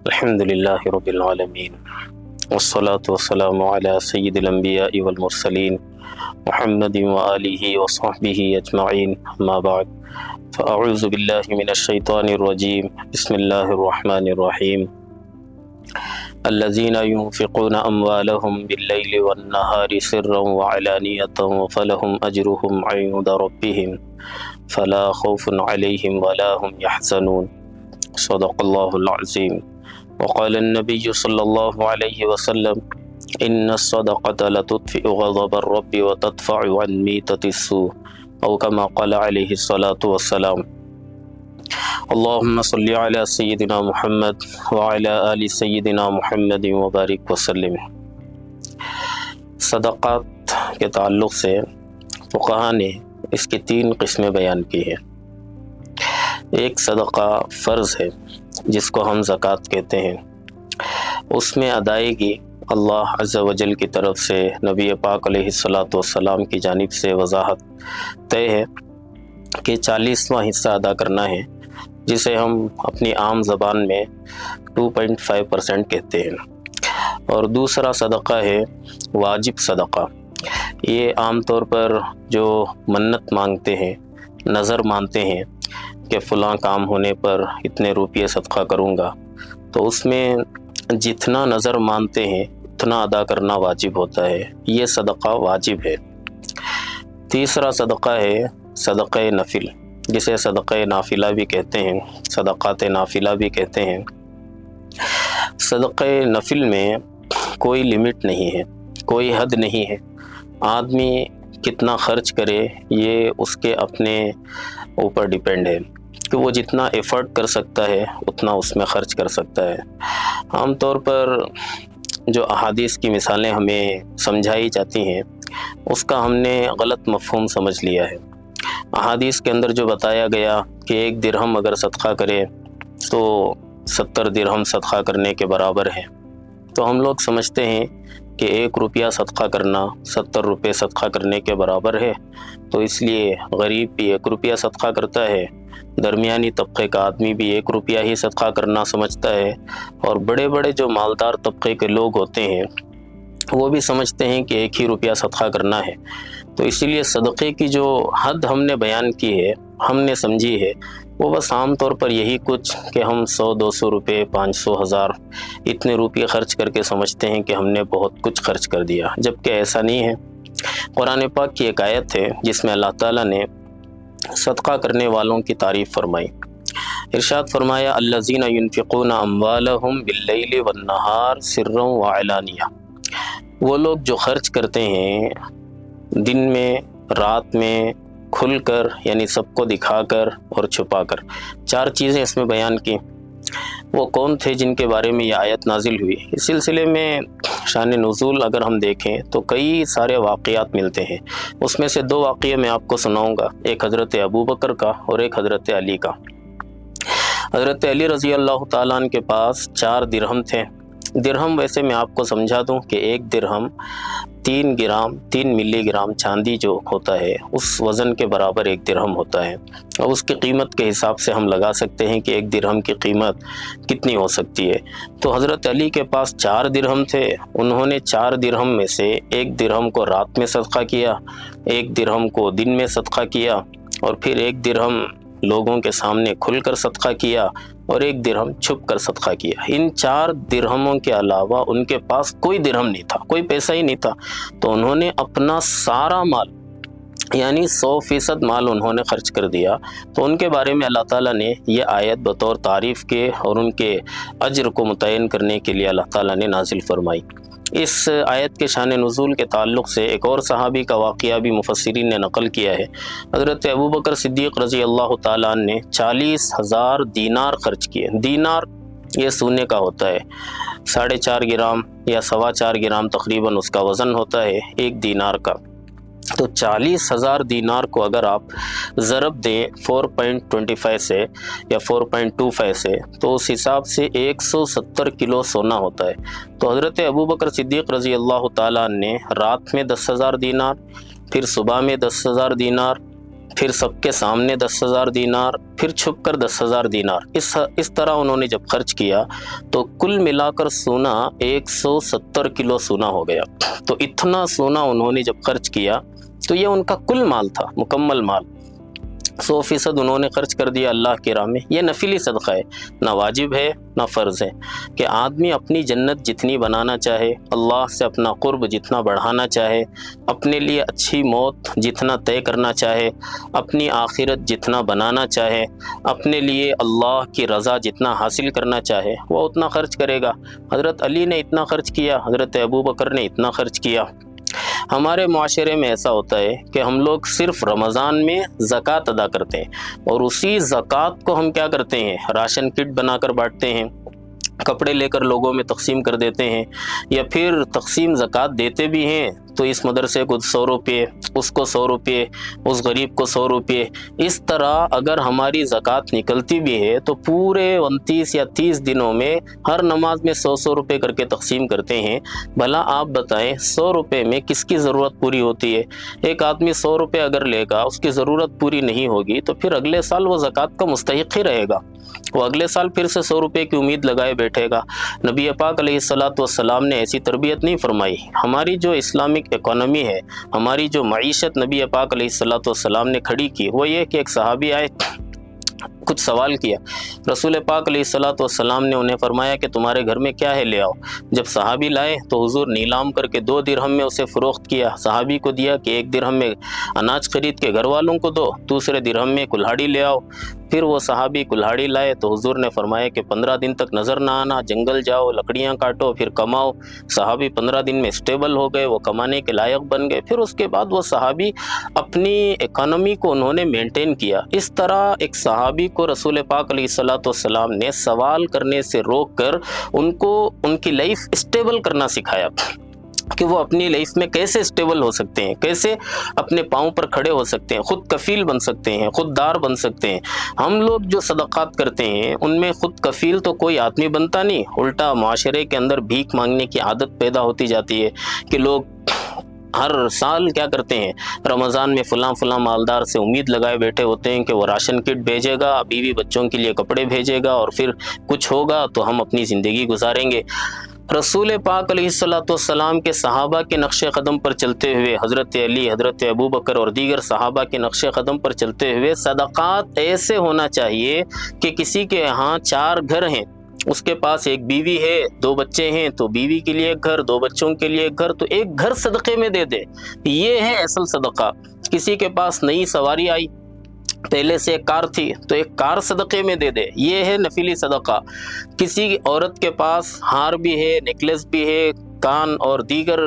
الحمد لله رب العالمين والصلاة والسلام على سيد الأنبياء والمرسلين محمد وآله وصحبه أجمعين أما بعد فأعوذ بالله من الشيطان الرجيم بسم الله الرحمن الرحيم الذين ينفقون أموالهم بالليل والنهار سرا وعلانية فلهم أجرهم عند ربهم فلا خوف عليهم ولا هم يحزنون صدق الله العظيم وقال النبي صلى الله عليه وسلم إن الصدقة لتطفئ غضب الرب وتدفع عن ميتة السوء أو كما قال عليه الصلاة والسلام اللهم صل على سيدنا محمد وعلى آل سيدنا محمد وبارك وسلم۔ صدقات کے تعلق سے فقہا نے اس کی 3 قسمیں بیان کی ہیں۔ ایک صدقہ فرض ہے جس کو ہم زکوٰۃ کہتے ہیں، اس میں ادائیگی اللہ عز و جل کی طرف سے نبی پاک علیہ الصلاۃ والسلام کی جانب سے وضاحت طے ہے کہ 40واں حصہ ادا کرنا ہے، جسے ہم اپنی عام زبان میں 2.5% کہتے ہیں۔ اور دوسرا صدقہ ہے واجب صدقہ۔ یہ عام طور پر جو منت مانگتے ہیں، نظر مانتے ہیں کہ فلاں کام ہونے پر اتنے روپیے صدقہ کروں گا، تو اس میں جتنا نظر مانتے ہیں اتنا ادا کرنا واجب ہوتا ہے، یہ صدقہ واجب ہے۔ تیسرا صدقہ ہے صدقہ نفل، جسے صدقہ نافلہ بھی کہتے ہیں، صدقات نافلہ بھی کہتے ہیں۔ صدقہ نفل میں کوئی لمٹ نہیں ہے، کوئی حد نہیں ہے، آدمی کتنا خرچ کرے یہ اس کے اپنے اوپر ڈیپینڈ ہے کہ وہ جتنا ایفرٹ کر سکتا ہے اتنا اس میں خرچ کر سکتا ہے۔ عام طور پر جو احادیث کی مثالیں ہمیں سمجھائی جاتی ہیں اس کا ہم نے غلط مفہوم سمجھ لیا ہے۔ احادیث کے اندر جو بتایا گیا کہ 1 درہم اگر صدقہ کرے تو 70 درہم صدقہ کرنے کے برابر ہے، تو ہم لوگ سمجھتے ہیں کہ 1 روپیہ صدقہ کرنا 70 روپے صدقہ کرنے کے برابر ہے، تو اس لیے غریب بھی 1 روپیہ صدقہ کرتا ہے، درمیانی طبقے کا آدمی بھی 1 روپیہ ہی صدقہ کرنا سمجھتا ہے، اور بڑے بڑے جو مالدار طبقے کے لوگ ہوتے ہیں وہ بھی سمجھتے ہیں کہ 1 ہی روپیہ صدقہ کرنا ہے۔ تو اسی لیے صدقے کی جو حد ہم نے بیان کی ہے، ہم نے سمجھی ہے، وہ بس عام طور پر یہی کچھ کہ ہم 100-200 روپے، 500 1000 اتنے روپیے خرچ کر کے سمجھتے ہیں کہ ہم نے بہت کچھ خرچ کر دیا، جبکہ ایسا نہیں ہے۔ قرآن پاک کی ایک آیت ہے جس میں اللہ تعالیٰ نے صدقہ کرنے والوں کی تعریف فرمائی۔ ارشاد فرمایا الذین ينفقون اموالهم باللیل والنہار سرا وعلانیہ، وہ لوگ جو خرچ کرتے ہیں دن میں، رات میں، کھل کر، یعنی سب کو دکھا کر اور چھپا کر۔ 4 چیزیں اس میں بیان کی۔ وہ کون تھے جن کے بارے میں یہ آیت نازل ہوئی؟ اس سلسلے میں شان نزول اگر ہم دیکھیں تو کئی سارے واقعات ملتے ہیں، اس میں سے 2 واقعے میں آپ کو سناؤں گا، ایک حضرت ابوبکر کا اور ایک حضرت علی کا۔ حضرت علی رضی اللہ تعالیٰ عنہ کے پاس 4 درہم تھے۔ درہم ویسے میں آپ کو سمجھا دوں کہ 1 درہم 3 ملی گرام چاندی جو ہوتا ہے اس وزن کے برابر 1 درہم ہوتا ہے۔ اب اس کی قیمت کے حساب سے ہم لگا سکتے ہیں کہ 1 درہم کی قیمت کتنی ہو سکتی ہے۔ تو حضرت علی کے پاس 4 درہم تھے، انہوں نے 4 درہم میں سے 1 درہم کو رات میں صدقہ کیا، 1 درہم کو دن میں صدقہ کیا، اور پھر 1 درہم لوگوں کے سامنے کھل کر صدقہ کیا، اور 1 درہم چھپ کر صدقہ کیا۔ ان 4 درہموں کے علاوہ ان کے پاس کوئی درہم نہیں تھا، کوئی پیسہ ہی نہیں تھا، تو انہوں نے اپنا سارا مال، یعنی 100% مال انہوں نے خرچ کر دیا۔ تو ان کے بارے میں اللہ تعالیٰ نے یہ آیت بطور تعریف کے اور ان کے اجر کو متعین کرنے کے لیے اللہ تعالیٰ نے نازل فرمائی۔ اس آیت کے شان نزول کے تعلق سے ایک اور صحابی کا واقعہ بھی مفسرین نے نقل کیا ہے۔ حضرت ابوبکر صدیق رضی اللہ تعالیٰ عنہ نے 40,000 دینار خرچ کیے۔ دینار یہ سونے کا ہوتا ہے، 4.5 گرام یا 4.25 گرام تقریباً اس کا وزن ہوتا ہے 1 دینار کا۔ تو 40,000 دینار کو اگر آپ ضرب دیں 4.25 سے یا 4.25 سے، تو اس حساب سے 170 کلو سونا ہوتا ہے۔ تو حضرت ابوبکر صدیق رضی اللہ تعالیٰ نے رات میں 10,000 دینار، پھر صبح میں 10,000 دینار، پھر سب کے سامنے 10,000 دینار، پھر چھپ کر 10,000 دینار، اس طرح انہوں نے جب خرچ کیا تو کل ملا کر سونا 170 کلو سونا ہو گیا۔ تو اتنا سونا انہوں نے جب خرچ کیا تو یہ ان کا کل مال تھا، مکمل مال، 100% انہوں نے خرچ کر دیا اللہ کی راہ میں۔ یہ نفلی صدقہ ہے، نہ واجب ہے نہ فرض ہے، کہ آدمی اپنی جنت جتنی بنانا چاہے، اللہ سے اپنا قرب جتنا بڑھانا چاہے، اپنے لیے اچھی موت جتنا طے کرنا چاہے، اپنی آخرت جتنا بنانا چاہے، اپنے لیے اللہ کی رضا جتنا حاصل کرنا چاہے، وہ اتنا خرچ کرے گا۔ حضرت علی نے اتنا خرچ کیا، حضرت ابوبکر نے اتنا خرچ کیا۔ ہمارے معاشرے میں ایسا ہوتا ہے کہ ہم لوگ صرف رمضان میں زکوٰۃ ادا کرتے ہیں، اور اسی زکوٰۃ کو ہم کیا کرتے ہیں، راشن کٹ بنا کر بانٹتے ہیں، کپڑے لے کر لوگوں میں تقسیم کر دیتے ہیں، یا پھر تقسیم زکوٰۃ دیتے بھی ہیں تو اس مدرسے کو 100 روپے، اس کو 100 روپے، اس غریب کو 100 روپے۔ اس طرح اگر ہماری زکوٰۃ نکلتی بھی ہے تو پورے 29 یا 30 دنوں میں ہر نماز میں 100 روپے کر کے تقسیم کرتے ہیں۔ بھلا آپ بتائیں 100 روپے میں کس کی ضرورت پوری ہوتی ہے؟ ایک آدمی 100 روپے اگر لے گا، اس کی ضرورت پوری نہیں ہوگی تو پھر اگلے سال وہ زکوٰۃ کا مستحق ہی رہے گا، وہ اگلے سال پھر سے 100 روپے کی امید لگائے بیٹھے گا۔ نبی پاک علیہ الصلوۃ نے ایسی تربیت نہیں فرمائی۔ ہماری جو اسلامک اکانومی ہے، ہماری جو معیشت نبی پاک علیہ الصلوۃ نے کھڑی کی، وہ یہ کہ ایک صحابی آئے، کچھ سوال کیا، رسول پاک علیہ الصلوۃ نے انہیں فرمایا کہ تمہارے گھر میں کیا ہے، لے آؤ۔ جب صحابی لائے تو حضور نیلام کر کے 2 درہم میں اسے فروخت کیا، صحابی کو دیا کہ 1 درہم میں اناج خرید کے گھر والوں کو دو، دوسرے درہم میں کلہاڑی لے آؤ۔ پھر وہ صحابی کلہاڑی لائے تو حضور نے فرمایا کہ 15 دن تک نظر نہ آنا، جنگل جاؤ، لکڑیاں کاٹو، پھر کماؤ۔ صحابی 15 دن میں اسٹیبل ہو گئے، وہ کمانے کے لائق بن گئے۔ پھر اس کے بعد وہ صحابی اپنی اکانومی کو انہوں نے مینٹین کیا۔ اس طرح ایک صحابی کو رسول پاک علیہ الصلوۃ نے سوال کرنے سے روک کر ان کی لائف اسٹیبل کرنا سکھایا، کہ وہ اپنی لائف میں کیسے اسٹیبل ہو سکتے ہیں، کیسے اپنے پاؤں پر کھڑے ہو سکتے ہیں، خود کفیل بن سکتے ہیں، خود دار بن سکتے ہیں۔ ہم لوگ جو صدقات کرتے ہیں ان میں خود کفیل تو کوئی آدمی بنتا نہیں، الٹا معاشرے کے اندر بھیک مانگنے کی عادت پیدا ہوتی جاتی ہے، کہ لوگ ہر سال کیا کرتے ہیں، رمضان میں فلاں مالدار سے امید لگائے بیٹھے ہوتے ہیں کہ وہ راشن کٹ بھیجے گا، بیوی بچوں کے لیے کپڑے بھیجے گا، اور پھر کچھ ہوگا تو ہم اپنی زندگی گزاریں گے۔ رسول پاک علیہ السلام کے صحابہ کے نقش قدم پر چلتے ہوئے، حضرت علی، حضرت ابوبکر اور دیگر صحابہ کے نقش قدم پر چلتے ہوئے صدقات ایسے ہونا چاہیے کہ کسی کے ہاں 4 گھر ہیں، اس کے پاس 1 بیوی ہے، 2 بچے ہیں، تو بیوی کے لیے 1 گھر، 2 بچوں کے لیے 1 گھر، تو 1 گھر صدقے میں دے دے۔ یہ ہے اصل صدقہ۔ کسی کے پاس نئی سواری آئی، پہلے سے 1 کار تھی تو 1 کار صدقے میں دے دے، یہ ہے نفلی صدقہ۔ کسی عورت کے پاس ہار بھی ہے، نیکلس بھی ہے، کان اور دیگر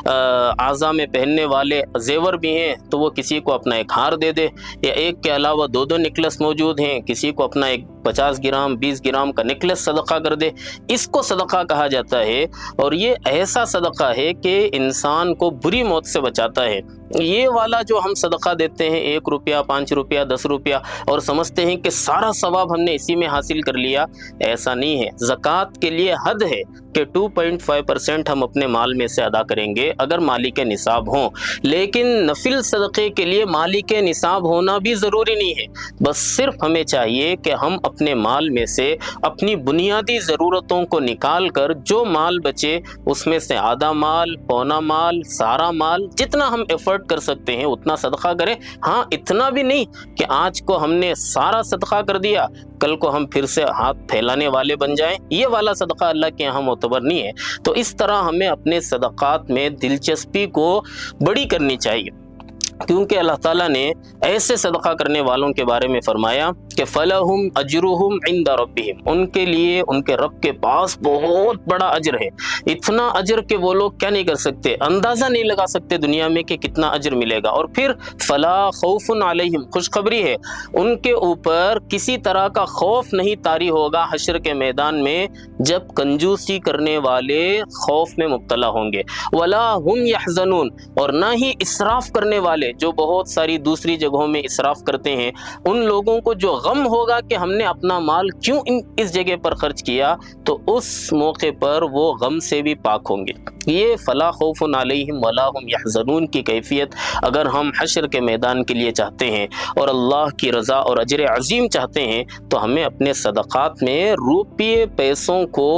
اعضاء میں پہننے والے زیور بھی ہیں، تو وہ کسی کو اپنا 1 ہار دے دے، یا 1 کے علاوہ 2 نیکلس موجود ہیں، کسی کو اپنا 50 گرام 20 گرام کا نیکلس صدقہ کر دے۔ اس کو صدقہ کہا جاتا ہے، اور یہ ایسا صدقہ ہے کہ انسان کو بری موت سے بچاتا ہے۔ یہ والا جو ہم صدقہ دیتے ہیں 1 روپیہ 5 روپیہ 10 روپیہ اور سمجھتے ہیں کہ سارا ثواب ہم نے اسی میں حاصل کر لیا، ایسا نہیں ہے۔ زکوٰۃ کے لیے حد ہے کہ 2.5% ہم اپنے مال میں سے ادا کریں گے اگر مالک نصاب ہوں، لیکن نفل صدقے کے لیے مالک نصاب ہونا بھی ضروری نہیں ہے۔ بس صرف ہمیں چاہیے کہ ہم اپنے مال میں سے اپنی بنیادی ضرورتوں کو نکال کر جو مال بچے اس میں سے آدھا مال، پونا مال، سارا مال، جتنا ہم ایفرٹ کر سکتے ہیں اتنا صدقہ کریں۔ ہاں، اتنا بھی نہیں کہ آج کو ہم نے سارا صدقہ کر دیا، کل کو ہم پھر سے ہاتھ پھیلانے والے بن جائیں، یہ والا صدقہ اللہ کے یہاں معتبر نہیں ہے۔ تو اس طرح ہمیں اپنے صدقات میں دلچسپی کو بڑی کرنی چاہیے، کیونکہ اللہ تعالیٰ نے ایسے صدقہ کرنے والوں کے بارے میں فرمایا کہ فَلَهُمْ أَجْرُهُمْ عِنْدَ رَبِّهِمْ، ان کے لیے ان کے رب کے پاس بہت بڑا اجر ہے، اتنا اجر کہ وہ لوگ کیا نہیں کر سکتے، اندازہ نہیں لگا سکتے دنیا میں کہ کتنا اجر ملے گا۔ اور پھر فَلَا خَوْفٌ عَلَيْهِمْ، خوشخبری ہے، ان کے اوپر کسی طرح کا خوف نہیں طاری ہوگا حشر کے میدان میں، جب کنجوسی کرنے والے خوف میں مبتلا ہوں گے۔ وَلَا هُمْ يَحْزَنُونَ، اور نہ ہی اسراف کرنے والے جو بہت ساری دوسری جگہوں میں اسراف کرتے ہیں، ان لوگوں کو جو غم ہوگا کہ ہم نے اپنا مال کیوں اس جگہ پر خرچ کیا، تو اس موقع پر وہ غم سے بھی پاک ہوں گے۔ یہ فلا خوف علیہم ولا ہم یحزنون کی کیفیت اگر ہم حشر کے میدان کے لیے چاہتے ہیں اور اللہ کی رضا اور اجر عظیم چاہتے ہیں، تو ہمیں اپنے صدقات میں روپیے پیسوں کو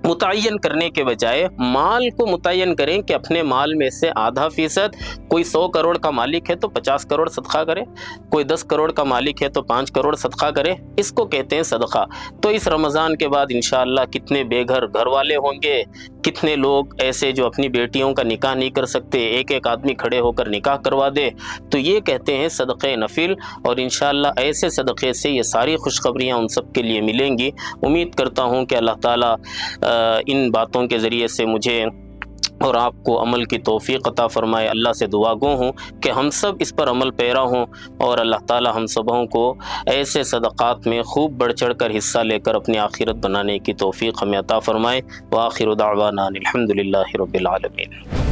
متعین کرنے کے بجائے مال کو متعین کریں کہ اپنے مال میں سے آدھا فیصد، کوئی 100 کروڑ کا مالک ہے تو 50 کروڑ صدقہ کرے، کوئی 10 کروڑ کا مالک ہے تو 5 کروڑ صدقہ کرے، اس کو کہتے ہیں صدقہ۔ تو اس رمضان کے بعد انشاءاللہ کتنے بے گھر والے ہوں گے، کتنے لوگ ایسے جو اپنی بیٹیوں کا نکاح نہیں کر سکتے، ایک آدمی کھڑے ہو کر نکاح کروا دے، تو یہ کہتے ہیں صدقہ نفل۔ اور انشاءاللہ ایسے صدقے سے یہ ساری خوشخبریاں ان سب کے لیے ملیں گی۔ امید کرتا ہوں کہ اللہ تعالیٰ ان باتوں کے ذریعے سے مجھے اور آپ کو عمل کی توفیق عطا فرمائے۔ اللہ سے دعا گو ہوں کہ ہم سب اس پر عمل پیرا ہوں، اور اللہ تعالیٰ ہم سبوں کو ایسے صدقات میں خوب بڑھ چڑھ کر حصہ لے کر اپنی آخرت بنانے کی توفیق ہمیں عطا فرمائے۔ وآخر دعوانا الحمدللہ رب العالمین۔